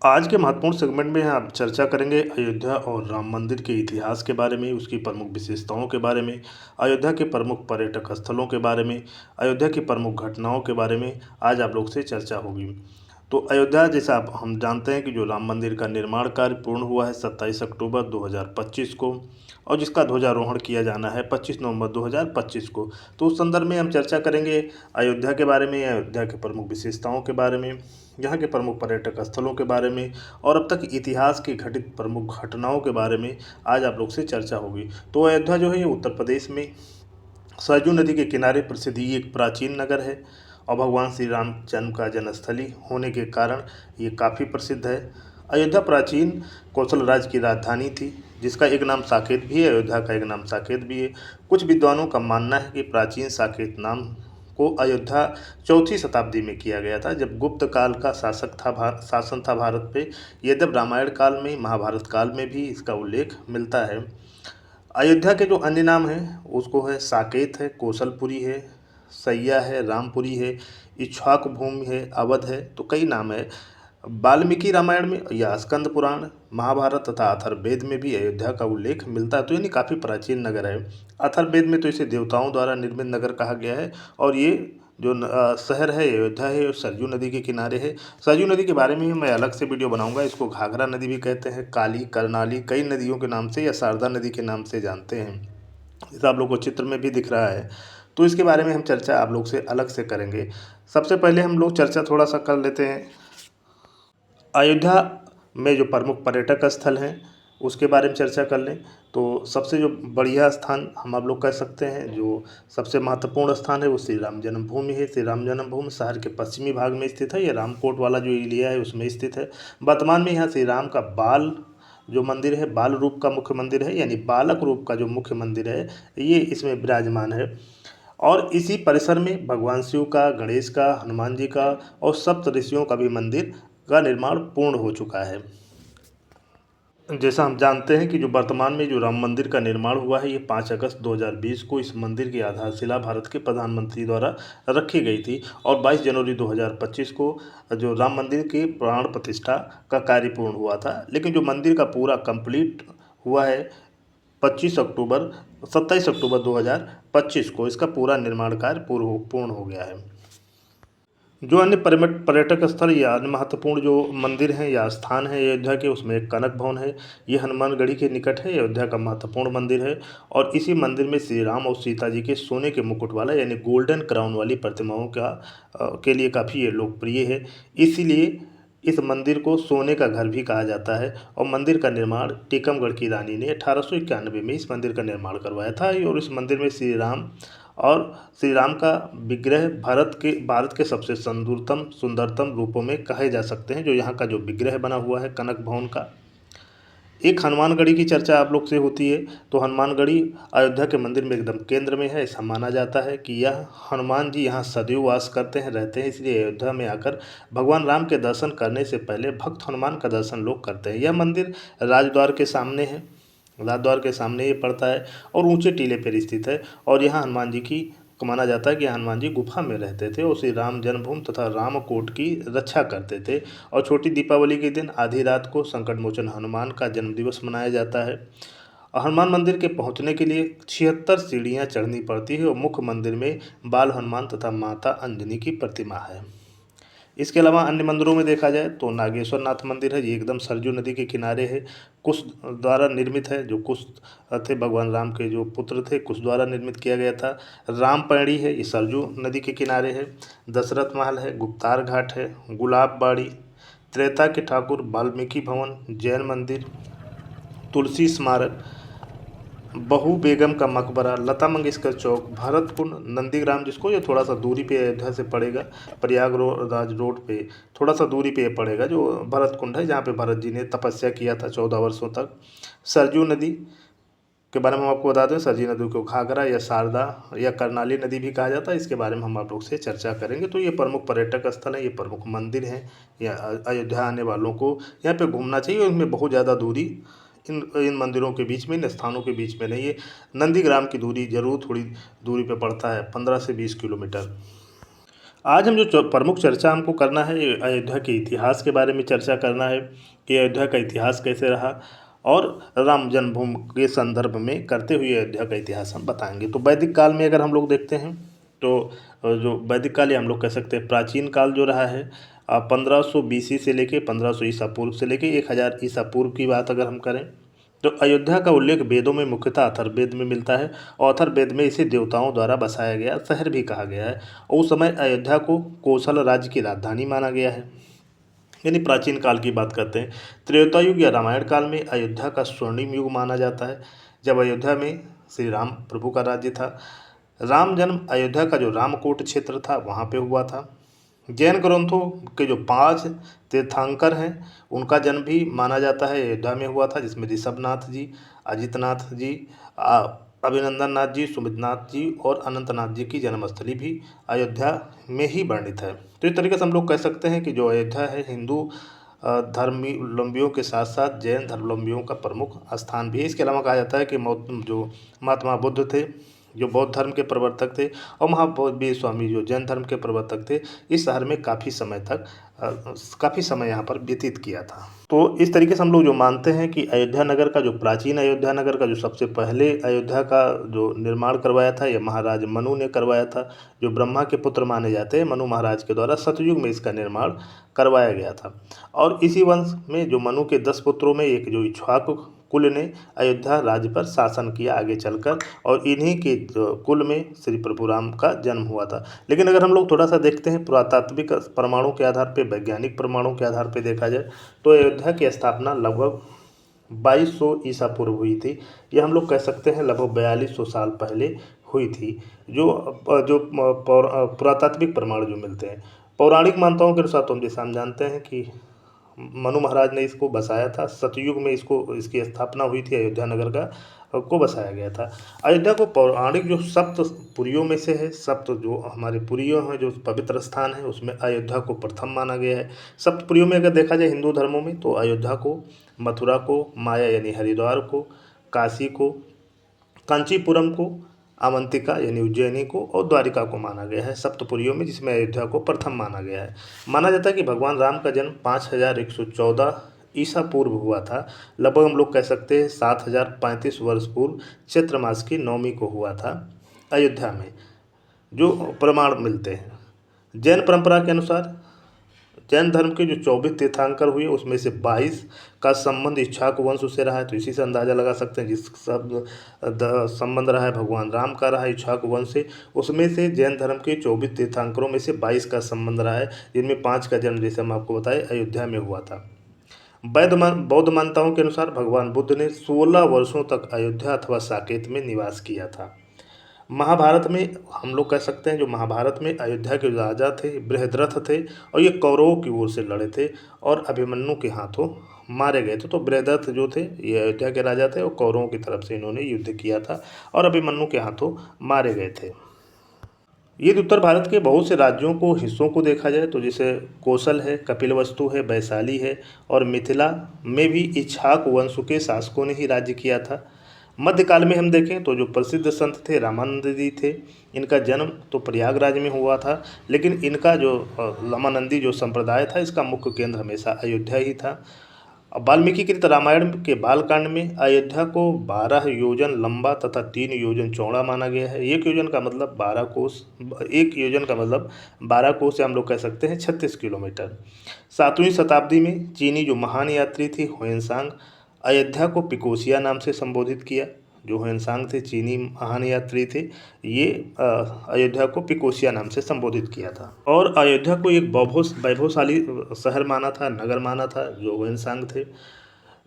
आज के महत्वपूर्ण सेगमेंट में हम चर्चा करेंगे अयोध्या और राम मंदिर के इतिहास के बारे में, उसकी प्रमुख विशेषताओं के बारे में, अयोध्या के प्रमुख पर्यटक स्थलों के बारे में, अयोध्या की प्रमुख घटनाओं के बारे में आज आप लोग से चर्चा होगी। तो अयोध्या जैसा आप हम जानते हैं कि जो राम मंदिर का निर्माण कार्य पूर्ण हुआ है 27 अक्टूबर 2025 को, और जिसका ध्वजारोहण किया जाना है 25 नवंबर 2025 को। तो उस संदर्भ में हम चर्चा करेंगे अयोध्या के बारे में, अयोध्या के प्रमुख विशेषताओं के बारे में, यहाँ के प्रमुख पर्यटक स्थलों के बारे में, और अब तक इतिहास की घटित प्रमुख घटनाओं के बारे में आज आप लोग से चर्चा होगी। तो अयोध्या जो है ये उत्तर प्रदेश में सरयू नदी के किनारे प्रसिद्ध ये एक प्राचीन नगर है, और भगवान श्री राम जन्म का जन्मस्थली होने के कारण ये काफ़ी प्रसिद्ध है। अयोध्या प्राचीन कौशल राज्य की राजधानी थी, जिसका एक नाम साकेत भी है, अयोध्या का एक नाम साकेत भी है। कुछ विद्वानों का मानना है कि प्राचीन साकेत नाम को अयोध्या चौथी शताब्दी में किया गया था, जब गुप्त काल का शासन था भारत पे। यद्यप रामायण काल में, महाभारत काल में भी इसका उल्लेख मिलता है। अयोध्या के जो अन्य नाम हैं उसको है साकेत है, कौशलपुरी है, सैया है, रामपुरी है, इक्ष्वाकु भूमि है, अवध है। तो कई नाम है। वाल्मीकि रामायण में या स्कंद पुराण, महाभारत तथा अथर्ववेद में भी अयोध्या का उल्लेख मिलता है। तो यानी काफ़ी प्राचीन नगर है। अथर्ववेद में तो इसे देवताओं द्वारा निर्मित नगर कहा गया है। और ये जो शहर है अयोध्या है, सरयू नदी के किनारे है। सरयू नदी के बारे में भी मैं अलग से वीडियो बनाऊंगा। इसको घाघरा नदी भी कहते हैं, काली, करनाली, कई नदियों के नाम से या शारदा नदी के नाम से जानते हैं। जैसा आप लोग को चित्र में भी दिख रहा है। तो इसके बारे में हम चर्चा आप लोग से अलग से करेंगे। सबसे पहले हम लोग चर्चा थोड़ा सा कर लेते हैं अयोध्या में जो प्रमुख पर्यटक स्थल हैं उसके बारे में चर्चा कर लें। तो सबसे जो बढ़िया स्थान हम आप लोग कह सकते हैं, जो सबसे महत्वपूर्ण स्थान है वो श्री राम जन्मभूमि है। श्री राम जन्मभूमि शहर के पश्चिमी भाग में स्थित है। ये रामकोट वाला जो एरिया है उसमें स्थित है। वर्तमान में यहाँ श्री राम का बाल जो मंदिर है, बाल रूप का मुख्य मंदिर है, यानी बालक रूप का जो मुख्य मंदिर है ये इसमें विराजमान है। और इसी परिसर में भगवान शिव का, गणेश का, हनुमान जी का और सप्त ऋषियों का भी मंदिर का निर्माण पूर्ण हो चुका है। जैसा हम जानते हैं कि जो वर्तमान में जो राम मंदिर का निर्माण हुआ है ये 5 अगस्त 2020 को इस मंदिर की आधारशिला भारत के प्रधानमंत्री द्वारा रखी गई थी, और 22 जनवरी 2025 को जो राम मंदिर की प्राण प्रतिष्ठा का कार्य पूर्ण हुआ था। लेकिन जो मंदिर का पूरा कंप्लीट हुआ है 27 अक्टूबर 2025 को इसका पूरा निर्माण कार्य पूर्ण हो गया है। जो अन्य पर्यटक स्थल या अन्य महत्वपूर्ण जो मंदिर हैं या स्थान हैं अयोध्या के, उसमें एक कनक भवन है। ये हनुमानगढ़ी के निकट है, अयोध्या का महत्वपूर्ण मंदिर है। और इसी मंदिर में श्री राम और सीता जी के सोने के मुकुट वाला यानी गोल्डन क्राउन वाली प्रतिमाओं के लिए काफ़ी ये लोकप्रिय है। इसीलिए इस मंदिर को सोने का घर भी कहा जाता है। और मंदिर का निर्माण टीकमगढ़ की रानी ने 1891 में इस मंदिर का निर्माण करवाया था। और इस मंदिर में श्री राम का विग्रह भारत के सबसे सुंदरतम रूपों में कहे जा सकते हैं। जो यहाँ का जो विग्रह बना हुआ है कनक भवन का। एक हनुमानगढ़ी की चर्चा आप लोग से होती है। तो हनुमानगढ़ी अयोध्या के मंदिर में एकदम केंद्र में है। ऐसा माना जाता है कि यह हनुमान जी यहाँ सदैव वास करते हैं, रहते हैं। इसलिए अयोध्या में आकर भगवान राम के दर्शन करने से पहले भक्त हनुमान का दर्शन लोग करते हैं। यह मंदिर राजद्वार के सामने है, राजद्वार के सामने ये पड़ता है और ऊंचे टीले पर स्थित है। और यहाँ हनुमान जी की माना जाता है कि हनुमान जी गुफा में रहते थे और श्री राम जन्मभूमि तथा रामकोट की रक्षा करते थे। और छोटी दीपावली के दिन आधी रात को संकट मोचन हनुमान का जन्मदिवस मनाया जाता है। हनुमान मंदिर के पहुंचने के लिए 76 सीढ़ियां चढ़नी पड़ती है, और मुख्य मंदिर में बाल हनुमान तथा माता अंजनी की प्रतिमा है। इसके अलावा अन्य मंदिरों में देखा जाए तो नागेश्वर नाथ मंदिर है। ये एकदम सरयू नदी के किनारे है, कुश द्वारा निर्मित है। जो कुश थे भगवान राम के जो पुत्र थे, कुश द्वारा निर्मित किया गया था। रामपैड़ी है, ये सरयू नदी के किनारे है। दशरथ महल है, गुप्तार घाट है, गुलाब बाड़ी, त्रेता के ठाकुर, वाल्मीकि भवन, जैन मंदिर, तुलसी स्मारक, बहू बेगम का मकबरा, लता मंगेशकर चौक, भरतकुंड, नंदीग्राम, जिसको ये थोड़ा सा दूरी पे अयोध्या से पड़ेगा, प्रयागराज रोड पे थोड़ा सा दूरी पे पड़ेगा, जो भरतकुंड है, जहाँ पे भरत जी ने तपस्या किया था 14 वर्षों तक। सरयू नदी के बारे में हम आपको बता दें, सरयू नदी को घाघरा या शारदा या करनाली नदी भी कहा जाता है। इसके बारे में हम आप लोग से चर्चा करेंगे। तो ये प्रमुख पर्यटक स्थल है, ये प्रमुख मंदिर हैं। या अयोध्या आने वालों को यहाँ पे घूमना चाहिए। और इनमें बहुत ज़्यादा दूरी इन मंदिरों के बीच में, इन स्थानों के बीच में नहीं है। नंदीग्राम की दूरी जरूर थोड़ी दूरी पे पड़ता है, 15 से 20 किलोमीटर। आज हम जो प्रमुख चर्चा हमको करना है ये अयोध्या के इतिहास के बारे में चर्चा करना है कि अयोध्या का इतिहास कैसे रहा और राम जन्मभूमि के संदर्भ में करते हुए अयोध्या का इतिहास हम बताएंगे। तो वैदिक काल में अगर हम लोग देखते हैं तो जो वैदिक काल या हम लोग कह सकते हैं प्राचीन काल जो रहा है 1500 BC से लेके 1500 ईसा पूर्व से लेके 1000 ईसा पूर्व की बात अगर हम करें तो अयोध्या का उल्लेख वेदों में मुख्यतः अथर्ववेद में मिलता है और अथर्ववेद में इसे देवताओं द्वारा बसाया गया शहर भी कहा गया है और उस समय अयोध्या को कोसल राज्य की राजधानी माना गया है। यानी प्राचीन काल की बात करते हैं त्रेता युग या रामायण काल में अयोध्या का स्वर्णिम युग माना जाता है जब अयोध्या में श्री राम प्रभु का राज्य था। राम जन्म अयोध्या का जो रामकोट क्षेत्र था वहाँ पे हुआ था। जैन ग्रंथों के जो 5 तीर्थंकर हैं उनका जन्म भी माना जाता है अयोध्या में हुआ था जिसमें ऋषभनाथ जी, अजितनाथ जी, अभिनंदन नाथ जी, सुमितनाथ जी और अनंतनाथ जी की जन्मस्थली भी अयोध्या में ही वर्णित है। तो इस तरीके से हम लोग कह सकते हैं कि जो अयोध्या है हिंदू धर्मावलंबियों के साथ साथ जैन धर्मावलंबियों का प्रमुख स्थान भी है। इसके अलावा कहा जाता है कि जो महात्मा बुद्ध थे जो बौद्ध धर्म के प्रवर्तक थे और महावीर स्वामी जो जैन धर्म के प्रवर्तक थे इस शहर में काफ़ी समय यहाँ पर व्यतीत किया था। तो इस तरीके से हम लोग जो मानते हैं कि अयोध्या नगर का जो प्राचीन अयोध्या नगर का जो सबसे पहले अयोध्या का जो निर्माण करवाया था यह महाराज मनु ने करवाया था जो ब्रह्मा के पुत्र माने जाते हैं। मनु महाराज के द्वारा सतयुग में इसका निर्माण करवाया गया था और इसी वंश में जो मनु के 10 पुत्रों में एक जो इक्ष्वाकु कुल ने अयोध्या राज्य पर शासन किया आगे चलकर और इन्हीं के कुल में श्री प्रभु राम का जन्म हुआ था। लेकिन अगर हम लोग थोड़ा सा देखते हैं पुरातात्विक प्रमाणों के आधार पर वैज्ञानिक प्रमाणों के आधार पर देखा जाए तो अयोध्या की स्थापना लगभग 2200 ईसा पूर्व हुई थी। ये हम लोग कह सकते हैं लगभग 4200 साल पहले हुई थी। जो पुरातात्विक प्रमाण जो मिलते हैं पौराणिक मान्यताओं के अनुसार तो हम जैसा हम जानते हैं कि मनु महाराज ने इसको बसाया था। सतयुग में इसकी स्थापना हुई थी अयोध्या नगर का को बसाया गया था। अयोध्या को पौराणिक जो सप्त पुरियों में से है सप्त जो हमारे पुरियों हैं जो पवित्र स्थान है उसमें अयोध्या को प्रथम माना गया है। सप्तपुरियों में अगर देखा जाए हिंदू धर्मों में तो अयोध्या को, मथुरा को, माया यानी हरिद्वार को, काशी को, कांचीपुरम को, अवंतिका यानी उज्जैनी को और द्वारिका को माना गया है सप्तपुरियों में जिसमें अयोध्या को प्रथम माना गया है। माना जाता है कि भगवान राम का जन्म 5114 ईसा पूर्व हुआ था। लगभग हम लोग कह सकते हैं 7035 वर्ष पूर्व चैत्र मास की नवमी को हुआ था अयोध्या में जो प्रमाण मिलते हैं। जैन परंपरा के अनुसार जैन धर्म के जो 24 तीर्थंकर हुए उसमें से 22 का संबंध इक्ष्वाकु वंश से रहा है। तो इसी से अंदाज़ा लगा सकते हैं जिस सब संबंध रहा है भगवान राम का रहा है इक्ष्वाकु वंश से उसमें से जैन धर्म के 24 तीर्थंकरों में से 22 का संबंध रहा है जिनमें 5 का जन्म जैसे हम आपको बताए अयोध्या में हुआ था। बौद्ध मान्यताओं के अनुसार भगवान बुद्ध ने 16 वर्षों तक अयोध्या अथवा साकेत में निवास किया था। महाभारत में हम लोग कह सकते हैं जो महाभारत में अयोध्या के राजा थे बृहद्रथ थे और ये कौरवों की ओर से लड़े थे और अभिमन्यु के हाथों मारे गए थे। तो बृहद्रथ जो थे ये अयोध्या के राजा थे और कौरवों की तरफ से इन्होंने युद्ध किया था और अभिमन्यु के हाथों मारे गए थे। यदि उत्तर भारत के बहुत से राज्यों को हिस्सों को देखा जाए तो जैसे कौशल है, कपिलवस्तु है, वैशाली है और मिथिला में भी इक्ष्वाकु वंश के शासकों ने ही राज्य किया था। मध्यकाल में हम देखें तो जो प्रसिद्ध संत थे रामानंद जी थे इनका जन्म तो प्रयागराज में हुआ था लेकिन इनका जो रामानंदी जो संप्रदाय था इसका मुख्य केंद्र हमेशा अयोध्या ही था। वाल्मीकि कृत रामायण के बालकांड में अयोध्या को 12 योजन लंबा तथा 3 योजन चौड़ा माना गया है। एक योजन का मतलब 12 कोस, एक योजन का मतलब 12 कोस से हम लोग कह सकते हैं 36 किलोमीटर। 7वीं शताब्दी में चीनी जो महान यात्री थी हुएनसांग अयोध्या को पिकोसिया नाम से संबोधित किया। जो हुएनसांग थे चीनी महान यात्री थे ये अयोध्या को पिकोसिया नाम से संबोधित किया था और अयोध्या को एक वैभवशाली शहर माना था, नगर माना था जो हुएनसांग थे।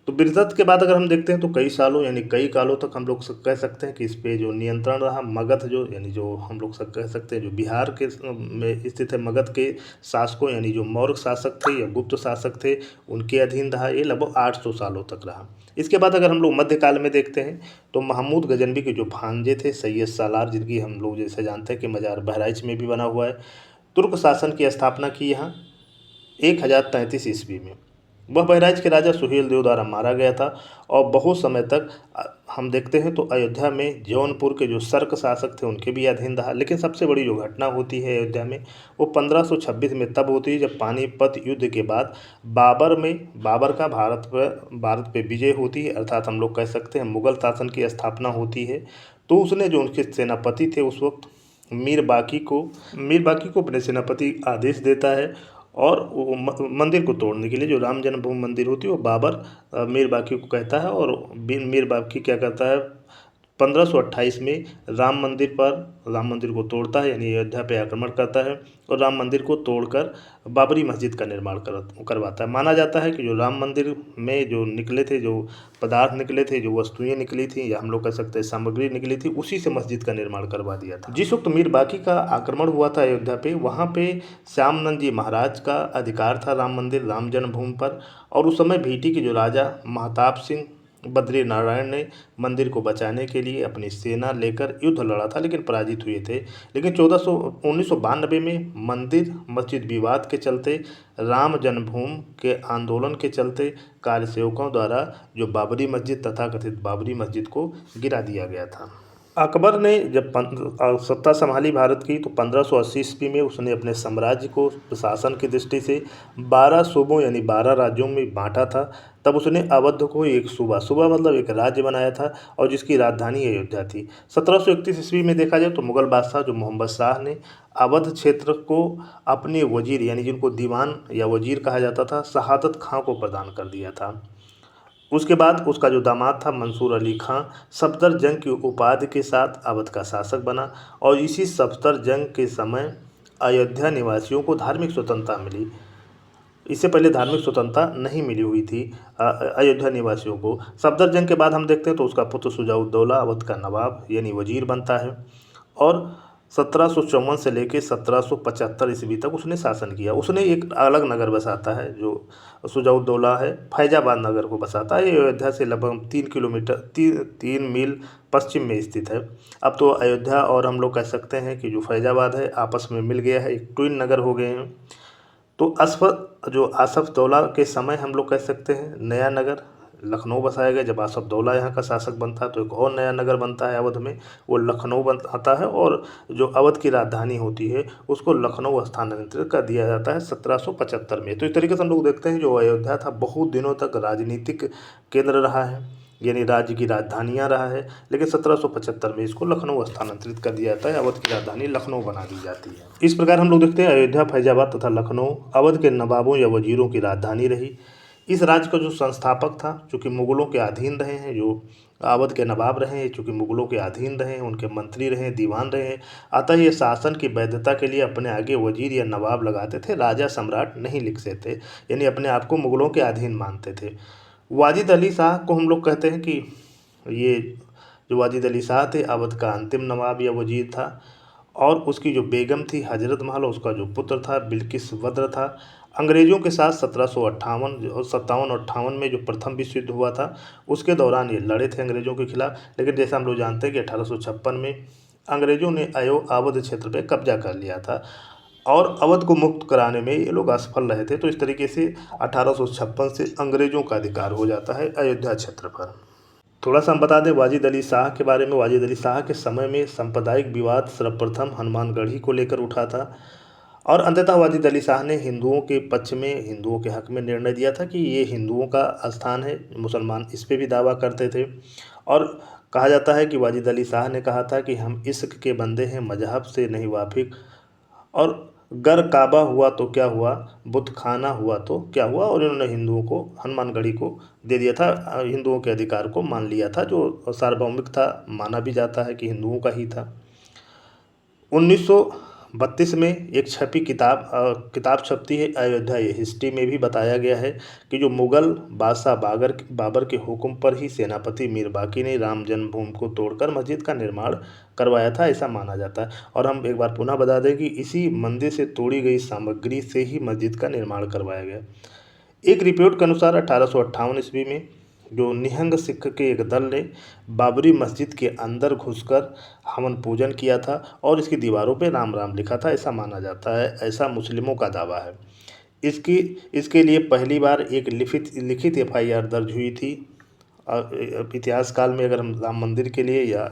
तो बृहद्रथ के बाद अगर हम देखते हैं तो कई सालों यानी कई कालों तक हम लोग कह सकते हैं कि इस पे जो नियंत्रण रहा मगध जो यानी जो हम लोग कह सकते हैं जो बिहार के में स्थित है मगध के शासकों यानी जो मौर्य शासक थे या गुप्त शासक थे उनके अधीन रहा। ये लगभग 800 सालों तक रहा। इसके बाद अगर हम लोग मध्यकाल में देखते हैं तो महमूद गजनवी के जो भांजे थे सैयद सालार जिनकी हम लोग जैसे जानते हैं कि मजार बहराइच में भी बना हुआ है तुर्क शासन की स्थापना की यहाँ 1033 ईस्वी में। वह बहराइच के राजा सुहेल देव द्वारा मारा गया था और बहुत समय तक हम देखते हैं तो अयोध्या में जौनपुर के जो सर्क शासक थे उनके भी अधीन रहा। लेकिन सबसे बड़ी जो घटना होती है अयोध्या में वो 1526 में तब होती है जब पानीपत युद्ध के बाद बाबर का भारत पे विजय होती है, अर्थात हम लोग कह सकते हैं मुगल शासन की स्थापना होती है। तो उसने जो उनके सेनापति थे उस वक्त मीर बाकी को अपने सेनापति आदेश देता है और वो मंदिर को तोड़ने के लिए, जो राम जन्मभूमि मंदिर होती है वो बाबर मीर बाकी को कहता है और मीर बाकी क्या करता है 1528 में राम मंदिर को तोड़ता है, यानी अयोध्या पे आक्रमण करता है और राम मंदिर को तोड़कर बाबरी मस्जिद का निर्माण करवाता है। माना जाता है कि जो राम मंदिर में जो निकले थे, जो पदार्थ निकले थे, जो वस्तुएं निकली थी या हम लोग कह सकते हैं सामग्री निकली थी, उसी से मस्जिद का निर्माण करवा दिया था। जिस वक्त मीर बाकी का आक्रमण हुआ था अयोध्या पे, वहाँ पे श्यामनंद जी महाराज का अधिकार था राम जन्मभूमि पर। और उस समय भीटी के जो राजा महताब सिंह बद्री नारायण ने मंदिर को बचाने के लिए अपनी सेना लेकर युद्ध लड़ा था, लेकिन पराजित हुए थे। लेकिन 1992 में मंदिर मस्जिद विवाद के चलते, राम जन्मभूमि के आंदोलन के चलते कार्यसेवकों द्वारा जो बाबरी मस्जिद तथाकथित बाबरी मस्जिद को गिरा दिया गया था। अकबर ने जब सत्ता संभाली भारत की तो 1580 ईस्वी में उसने अपने साम्राज्य को प्रशासन की दृष्टि से 12 सूबों यानी 12 राज्यों में बांटा था। तब उसने अवध को एक सूबा मतलब एक राज्य बनाया था और जिसकी राजधानी अयोध्या थी। 1731 ईस्वी में देखा जाए तो मुगल बादशाह जो मोहम्मद शाह ने अवध क्षेत्र को अपने वजीर यानी जिनको दीवान या वजीर कहा जाता था, शहादत खां को प्रदान कर दिया था। उसके बाद उसका जो दामाद था मंसूर अली खां सफदर जंग की उपाधि के साथ अवध का शासक बना और इसी सफदर जंग के समय अयोध्या निवासियों को धार्मिक स्वतंत्रता मिली। इससे पहले धार्मिक स्वतंत्रता नहीं मिली हुई थी अयोध्या निवासियों को। सफदर जंग के बाद हम देखते हैं तो उसका पुत्र शुजाउद्दौला अवध का नवाब यानी वजीर बनता है और 1754 से लेकर 1775 ईस्वी तक उसने शासन किया। उसने एक अलग नगर बसाता है जो शुजाउद्दौला है, फैजाबाद नगर को बसाता है। ये अयोध्या से लगभग 3 मील पश्चिम में स्थित है। अब तो अयोध्या और हम लोग कह सकते हैं कि जो फैजाबाद है आपस में मिल गया है, एक ट्विन नगर हो गए हैं। तो आसफ दौला के समय हम लोग कह सकते हैं नया नगर लखनऊ बसाया गया। जब आसफ दौला यहाँ का शासक बनता है तो एक और नया नगर बनता है अवध में, वो लखनऊ बनता है और जो अवध की राजधानी होती है उसको लखनऊ स्थानांतरित कर दिया जाता है 1775 में। तो इस तरीके से हम लोग देखते हैं जो अयोध्या था बहुत दिनों तक राजनीतिक केंद्र रहा है, यानी राज्य की राजधानियाँ रहा है। लेकिन 1775 में इसको लखनऊ स्थानांतरित कर दिया जाता है, अवध की राजधानी लखनऊ बना दी जाती है। इस प्रकार हम लोग देखते हैं अयोध्या, फैजाबाद तथा लखनऊ अवध के नवाबों या वजीरों की राजधानी रही। इस राज्य का जो संस्थापक था, चूँकि मुगलों के अधीन रहे हैं, जो अवध के नवाब रहे हैं, चूँकि मुगलों के अधीन रहे हैं, उनके मंत्री रहे हैं, दीवान रहे हैं, अतः ये शासन की वैधता के लिए अपने आगे वजीर या नवाब लगाते थे, राजा सम्राट नहीं लिखते थे, यानी अपने आप को मुगलों के अधीन मानते थे। वाजिद अली शाह को हम लोग कहते हैं कि ये जो वाजिद अली शाह थे अवध का अंतिम नवाब या वजीर था और उसकी जो बेगम थी हजरत महल, उसका जो पुत्र था बिल्किस वद्र था। अंग्रेज़ों के साथ 1758 और 57-58 में जो प्रथम विश्व युद्ध हुआ था उसके दौरान ये लड़े थे अंग्रेज़ों के खिलाफ। लेकिन जैसे हम लोग जानते हैं कि 1856 में अंग्रेज़ों ने अवध क्षेत्र पर कब्जा कर लिया था और अवध को मुक्त कराने में ये लोग असफल रहे थे। तो इस तरीके से 1856 से अंग्रेज़ों का अधिकार हो जाता है अयोध्या क्षेत्र पर। थोड़ा सा हम बता दें वाजिद अली शाह के बारे में। वाजिद अली शाह के समय में सांप्रदायिक विवाद सर्वप्रथम हनुमानगढ़ी को लेकर उठा था और अंततः वाजिद अली शाह ने हिंदुओं के पक्ष में, हिंदुओं के हक में निर्णय दिया था कि ये हिंदुओं का स्थान है। मुसलमान इस पे भी दावा करते थे और कहा जाता है कि वाजिद अली शाह ने कहा था कि हम इश्क के बंदे हैं, मजहब से नहीं वाफिक, और गर काबा हुआ तो क्या हुआ, बुत खाना हुआ तो क्या हुआ। और इन्होंने हिंदुओं को हनुमानगढ़ी को दे दिया था, हिंदुओं के अधिकार को मान लिया था, जो सार्वभौमिक था, माना भी जाता है कि हिंदुओं का ही था। 1932 में एक किताब छपती है अयोध्या ये हिस्ट्री में भी बताया गया है कि जो मुगल बादशाह बाबर के हुक्म पर ही सेनापति मीर बाकी ने राम जन्मभूमि को तोड़कर मस्जिद का निर्माण करवाया था, ऐसा माना जाता है। और हम एक बार पुनः बता दें कि इसी मंदिर से तोड़ी गई सामग्री से ही मस्जिद का निर्माण करवाया गया। एक रिपोर्ट के अनुसार 1858 ईस्वी में जो निहंग सिख के एक दल ने बाबरी मस्जिद के अंदर घुसकर हवन पूजन किया था और इसकी दीवारों पे राम राम लिखा था, ऐसा माना जाता है, ऐसा मुस्लिमों का दावा है। इसकी इसके लिए पहली बार एक लिखित एफआईआर दर्ज हुई थी। इतिहास काल में अगर हम राम मंदिर के लिए या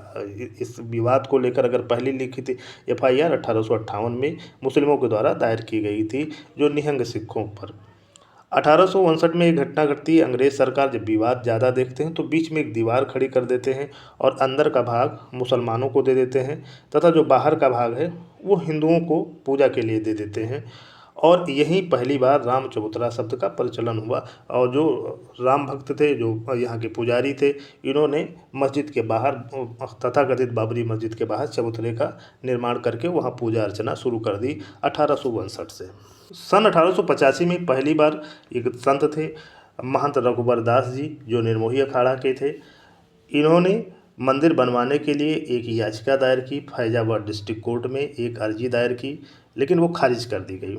इस विवाद को लेकर अगर पहली लिखित एफआईआर 1858 में मुस्लिमों के द्वारा दायर की गई थी, जो निहंग सिखों पर। 1859 में एक घटना घटती है। अंग्रेज सरकार जब विवाद ज़्यादा देखते हैं तो बीच में एक दीवार खड़ी कर देते हैं और अंदर का भाग मुसलमानों को दे देते हैं तथा जो बाहर का भाग है वो हिंदुओं को पूजा के लिए दे देते हैं। और यहीं पहली बार राम चबूतरा शब्द का प्रचलन हुआ। और जो राम भक्त थे, जो यहाँ के पुजारी थे, इन्होंने मस्जिद के बाहर तथाकथित बाबरी मस्जिद के बाहर चबूतरे का निर्माण करके वहाँ पूजा अर्चना शुरू कर दी 1862 से। सन 1885 में पहली बार एक संत थे, महंत रघुबर दास जी, जो निर्मोही अखाड़ा के थे। इन्होंने मंदिर बनवाने के लिए एक याचिका दायर की, फैजाबाद डिस्ट्रिक्ट कोर्ट में एक अर्जी दायर की, लेकिन वो खारिज कर दी गई।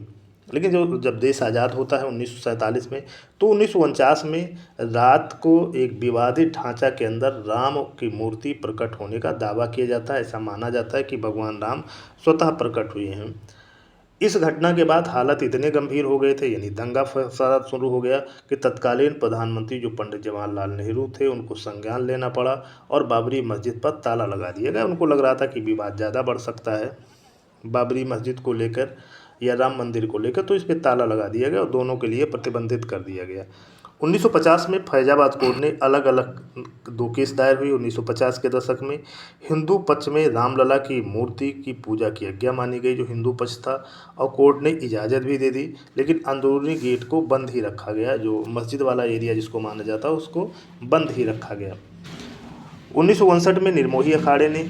लेकिन जब देश आज़ाद होता है 1947 में, तो 1949 में रात को एक विवादित ढांचा के अंदर राम की मूर्ति प्रकट होने का दावा किया जाता है। ऐसा माना जाता है कि भगवान राम स्वतः प्रकट हुए हैं। इस घटना के बाद हालात इतने गंभीर हो गए थे, यानी दंगा फसाद शुरू हो गया, कि तत्कालीन प्रधानमंत्री जो पंडित जवाहरलाल नेहरू थे, उनको संज्ञान लेना पड़ा और बाबरी मस्जिद पर ताला लगा दिया गया। उनको लग रहा था कि विवाद ज़्यादा बढ़ सकता है बाबरी मस्जिद को लेकर या राम मंदिर को लेकर, तो इस पर ताला लगा दिया गया और दोनों के लिए प्रतिबंधित कर दिया गया। 1950 में फैजाबाद कोर्ट ने अलग अलग 2 केस दायर हुई। 1950 के दशक में हिंदू पक्ष में रामलला की मूर्ति की पूजा की आज्ञा मानी गई, जो हिंदू पक्ष था, और कोर्ट ने इजाज़त भी दे दी, लेकिन अंदरूनी गेट को बंद ही रखा गया। जो मस्जिद वाला एरिया जिसको माना जाता है उसको बंद ही रखा गया। 1959 में निर्मोही अखाड़े ने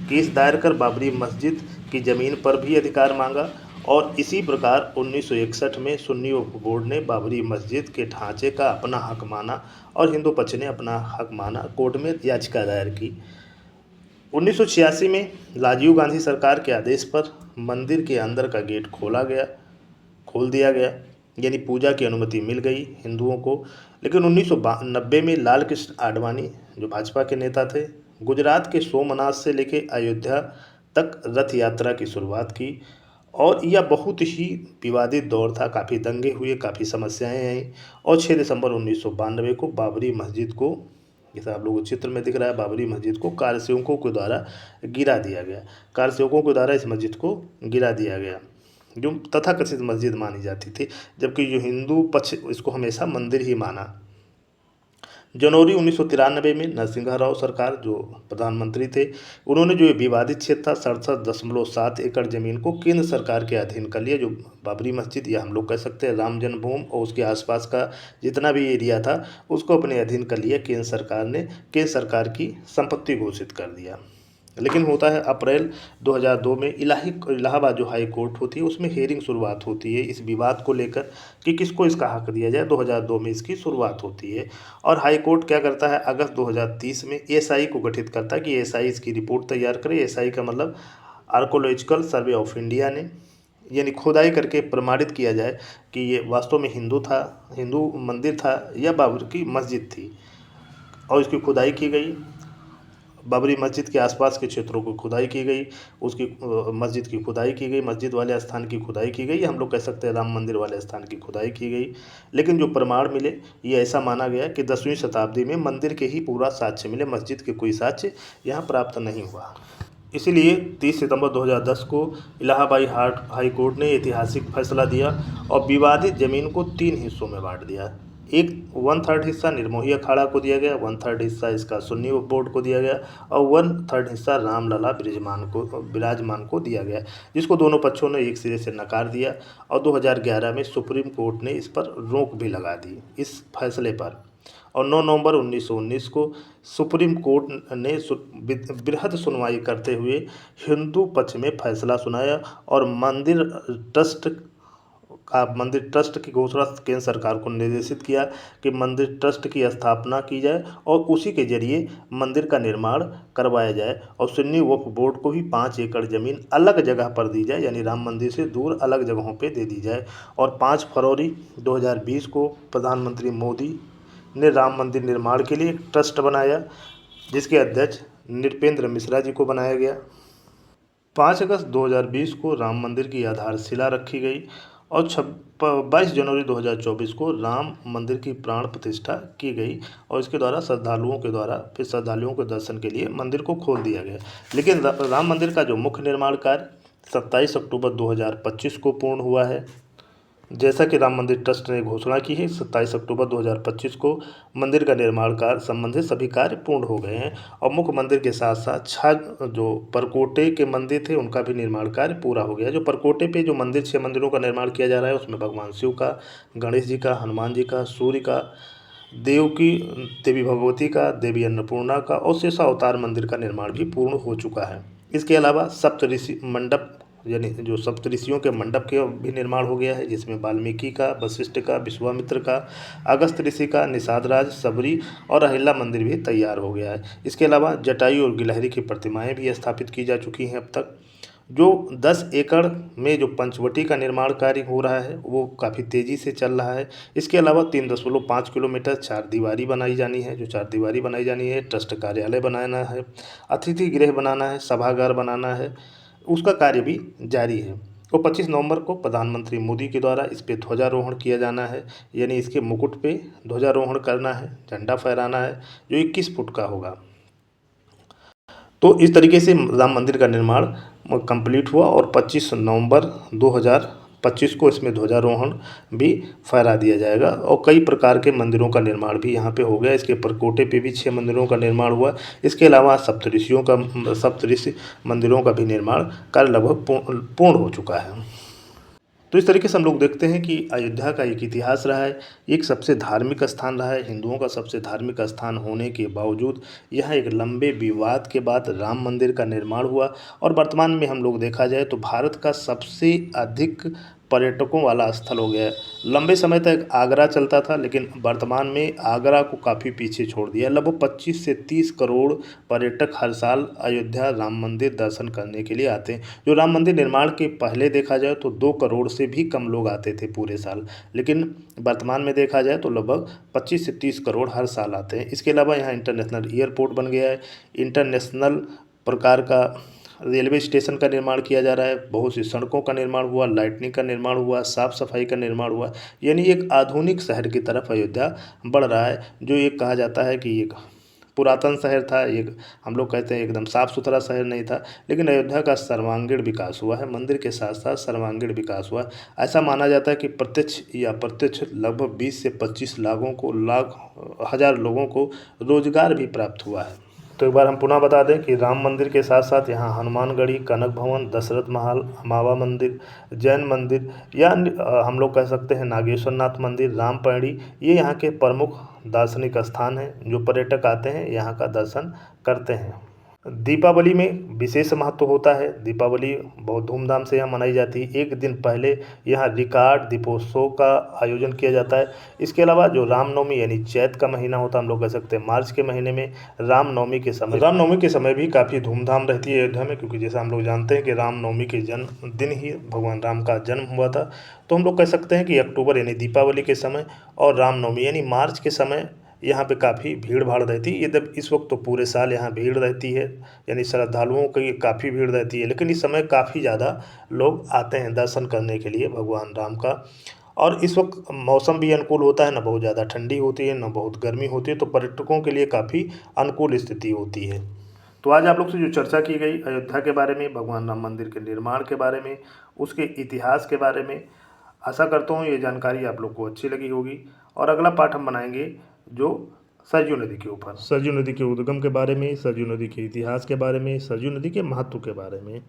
केस दायर कर बाबरी मस्जिद की ज़मीन पर भी अधिकार मांगा और इसी प्रकार 1961 में सुन्नी वक्फ बोर्ड ने बाबरी मस्जिद के ढांचे का अपना हक माना और हिंदू पक्ष ने अपना हक माना, कोर्ट में याचिका दायर की। 1986 में राजीव गांधी सरकार के आदेश पर मंदिर के अंदर का गेट खोल दिया गया, यानी पूजा की अनुमति मिल गई हिंदुओं को। लेकिन 1990 में लाल कृष्ण आडवाणी, जो भाजपा के नेता थे, गुजरात के सोमनाथ से लेकर अयोध्या तक रथ यात्रा की शुरुआत की और यह बहुत ही विवादित दौर था। काफ़ी दंगे हुए, काफ़ी समस्याएं आई और 6 दिसंबर 1992 को बाबरी मस्जिद को, जैसा आप लोगों को चित्र में दिख रहा है, बाबरी मस्जिद को कारसेवकों के द्वारा गिरा दिया गया। कारसेवकों के द्वारा इस मस्जिद को गिरा दिया गया, जो तथाकथित मस्जिद मानी जाती थी, जबकि जो हिंदू पक्ष इसको हमेशा मंदिर ही माना। जनवरी 1993 में नरसिंह राव सरकार, जो प्रधानमंत्री थे, उन्होंने जो ये विवादित क्षेत्र था 67.7 एकड़ ज़मीन को केंद्र सरकार के अधीन कर लिया। जो बाबरी मस्जिद, या हम लोग कह सकते हैं राम जन्मभूमि और उसके आसपास का जितना भी एरिया था, उसको अपने अधीन कर लिया। केंद्र सरकार ने केंद्र सरकार की संपत्ति घोषित कर दिया। लेकिन होता है अप्रैल 2002 में इलाहाबाद जो हाई कोर्ट होती है, उसमें हेयरिंग शुरुआत होती है इस विवाद को लेकर कि किसको इसका हक दिया जाए। 2002 में इसकी शुरुआत होती है और हाई कोर्ट क्या करता है, अगस्त 2030 में एएसआई को गठित करता है कि एएसआई इसकी रिपोर्ट तैयार करे। एएसआई का मतलब आर्कोलॉजिकल सर्वे ऑफ इंडिया ने, यानी खुदाई करके प्रमाणित किया जाए कि ये वास्तव में हिंदू मंदिर था या बाबर की मस्जिद थी। और इसकी खुदाई की गई, बाबरी मस्जिद के आसपास के क्षेत्रों को खुदाई की गई, उसकी मस्जिद की खुदाई की गई, मस्जिद वाले स्थान की खुदाई की गई, हम लोग कह सकते हैं राम मंदिर वाले स्थान की खुदाई की गई। लेकिन जो प्रमाण मिले, ये ऐसा माना गया कि 10वीं शताब्दी में मंदिर के ही पूरा साक्ष्य मिले, मस्जिद के कोई साक्ष्य यहाँ प्राप्त नहीं हुआ। इसीलिए 30 सितंबर 2010 को इलाहाबाद हाई कोर्ट ने ऐतिहासिक फैसला दिया और विवादित ज़मीन को 3 हिस्सों में बांट दिया। एक 1/3 हिस्सा निर्मोही अखाड़ा को दिया गया, 1/3 हिस्सा इसका सुन्नी वक्फ बोर्ड को दिया गया और 1/3 हिस्सा रामलला विराजमान को दिया गया, जिसको दोनों पक्षों ने एक सिरे से नकार दिया। और 2011 में सुप्रीम कोर्ट ने इस पर रोक भी लगा दी इस फैसले पर। और 9 नवंबर 1919 को सुप्रीम कोर्ट ने बृहद सुनवाई करते हुए हिंदू पक्ष में फैसला सुनाया और मंदिर ट्रस्ट की घोषणा केंद्र सरकार को निर्देशित किया कि मंदिर ट्रस्ट की स्थापना की जाए और उसी के जरिए मंदिर का निर्माण करवाया जाए और सुन्नी वक्फ बोर्ड को भी 5 एकड़ ज़मीन अलग जगह पर दी जाए, यानी राम मंदिर से दूर अलग जगहों पे दे दी जाए। और 5 फरवरी 2020 को प्रधानमंत्री मोदी ने राम मंदिर निर्माण के लिए एक ट्रस्ट बनाया, जिसके अध्यक्ष नृपेंद्र मिश्रा जी को बनाया गया। 5 अगस्त 2020 को राम मंदिर की आधारशिला रखी गई और 22 जनवरी 2024 को राम मंदिर की प्राण प्रतिष्ठा की गई और इसके द्वारा फिर श्रद्धालुओं के दर्शन के लिए मंदिर को खोल दिया गया। लेकिन राम मंदिर का जो मुख्य निर्माण कार्य 27 अक्टूबर 2025 को पूर्ण हुआ है। जैसा कि राम मंदिर ट्रस्ट ने घोषणा की है, 27 अक्टूबर 2025 को मंदिर का निर्माण कार्य संबंधित सभी कार्य पूर्ण हो गए हैं और मुख्य मंदिर के साथ साथ 6 जो परकोटे के मंदिर थे उनका भी निर्माण कार्य पूरा हो गया है। जो परकोटे पे जो 6 मंदिरों का निर्माण किया जा रहा है उसमें भगवान शिव का, गणेश जी का, हनुमान जी का, सूर्य का, देव की देवी भगवती का, देवी अन्नपूर्णा का और शेषावतार मंदिर का निर्माण भी पूर्ण हो चुका है। इसके अलावा सप्तऋषि मंडप यानी जो सप्तऋषियों के मंडप के भी निर्माण हो गया है, जिसमें वाल्मीकि का, वशिष्ठ का, विश्वामित्र का, अगस्त ऋषि का, निषाद राज, सबरी और अहिल्या मंदिर भी तैयार हो गया है। इसके अलावा जटायु और गिलहरी की प्रतिमाएं भी स्थापित की जा चुकी हैं अब तक। जो 10 एकड़ में जो पंचवटी का निर्माण कार्य हो रहा है वो काफ़ी तेज़ी से चल रहा है। इसके अलावा 3.5 किलोमीटर चार दीवारी बनाई जानी है। जो चार दीवारी बनाई जानी है, ट्रस्ट कार्यालय बनाना है, अतिथि गृह बनाना है, सभागार बनाना है, उसका कार्य भी जारी है। और 25 नवंबर को प्रधानमंत्री मोदी के द्वारा इस पे ध्वजारोहण किया जाना है, यानी इसके मुकुट पे ध्वजारोहण करना है, झंडा फहराना है, जो 21 फुट का होगा। तो इस तरीके से राम मंदिर का निर्माण कंप्लीट हुआ और 25 नवंबर 2025 को इसमें ध्वजारोहण भी फहरा दिया जाएगा और कई प्रकार के मंदिरों का निर्माण भी यहाँ पे हो गया। इसके परकोटे पे भी 6 मंदिरों का निर्माण हुआ। इसके अलावा सप्तऋषि मंदिरों का भी निर्माण कार्य लगभग पूर्ण हो चुका है। तो इस तरीके से हम लोग देखते हैं कि अयोध्या का एक इतिहास रहा है, एक सबसे धार्मिक स्थान रहा है। हिंदुओं का सबसे धार्मिक स्थान होने के बावजूद यहाँ एक लंबे विवाद के बाद राम मंदिर का निर्माण हुआ और वर्तमान में हम लोग देखा जाए तो भारत का सबसे अधिक पर्यटकों वाला स्थल हो गया है। लंबे समय तक आगरा चलता था, लेकिन वर्तमान में आगरा को काफ़ी पीछे छोड़ दिया। लगभग 25 से 30 करोड़ पर्यटक हर साल अयोध्या राम मंदिर दर्शन करने के लिए आते हैं। जो राम मंदिर निर्माण के पहले देखा जाए तो 2 करोड़ से भी कम लोग आते थे पूरे साल, लेकिन वर्तमान में देखा जाए तो लगभग 25 से 30 करोड़ हर साल आते हैं। इसके अलावा यहाँ इंटरनेशनल एयरपोर्ट बन गया है, इंटरनेशनल प्रकार का रेलवे स्टेशन का निर्माण किया जा रहा है, बहुत सी सड़कों का निर्माण हुआ, लाइटनिंग का निर्माण हुआ, साफ़ सफाई का निर्माण हुआ, यानी एक आधुनिक शहर की तरफ अयोध्या बढ़ रहा है। जो ये कहा जाता है कि एक पुरातन शहर था, एक हम लोग कहते हैं एकदम साफ़ सुथरा शहर नहीं था, लेकिन अयोध्या का सर्वांगीण विकास हुआ है। मंदिर के साथ साथ सर्वांगीण विकास हुआ। ऐसा माना जाता है कि प्रत्यक्ष लगभग 20 से 25 हज़ार लोगों को रोजगार भी प्राप्त हुआ है। तो एक बार हम पुनः बता दें कि राम मंदिर के साथ साथ यहाँ हनुमानगढ़ी, कनक भवन, दशरथ महल, अमावा मंदिर, जैन मंदिर या हम लोग कह सकते हैं नागेश्वर नाथ मंदिर, रामपैड़ी, ये यहाँ के प्रमुख दार्शनिक स्थान हैं जो पर्यटक आते हैं यहाँ का दर्शन करते हैं। दीपावली में विशेष महत्व होता है। दीपावली बहुत धूमधाम से यहाँ मनाई जाती है। एक दिन पहले यहाँ रिकॉर्ड दीपोत्सव का आयोजन किया जाता है। इसके अलावा जो रामनवमी यानी चैत का महीना होता है, हम लोग कह सकते हैं मार्च के महीने में रामनवमी के समय भी काफ़ी धूमधाम रहती है अयोध्या में, क्योंकि जैसा हम लोग जानते हैं कि रामनवमी के जन्म दिन ही भगवान राम का जन्म हुआ था। तो हम लोग कह सकते हैं कि अक्टूबर यानी दीपावली के समय और रामनवमी यानी मार्च के समय यहाँ पे काफ़ी भीड़ भाड़ रहती है। यद्यप इस वक्त तो पूरे साल यहाँ भीड़ रहती है, यानी श्रद्धालुओं की काफ़ी भीड़ रहती है, लेकिन इस समय काफ़ी ज़्यादा लोग आते हैं दर्शन करने के लिए भगवान राम का। और इस वक्त मौसम भी अनुकूल होता है, ना बहुत ज़्यादा ठंडी होती है, ना बहुत गर्मी होती है, तो पर्यटकों के लिए काफ़ी अनुकूल स्थिति होती है। तो आज आप लोग से जो चर्चा की गई अयोध्या के बारे में, भगवान राम मंदिर के निर्माण के बारे में, उसके इतिहास के बारे में, आशा करता हूँ ये जानकारी आप लोग को अच्छी लगी होगी। और अगला पाठ हम बनाएंगे जो सरयू नदी के ऊपर, सरयू नदी के उद्गम के बारे में, सरयू नदी के इतिहास के बारे में, सरयू नदी के महत्व के बारे में।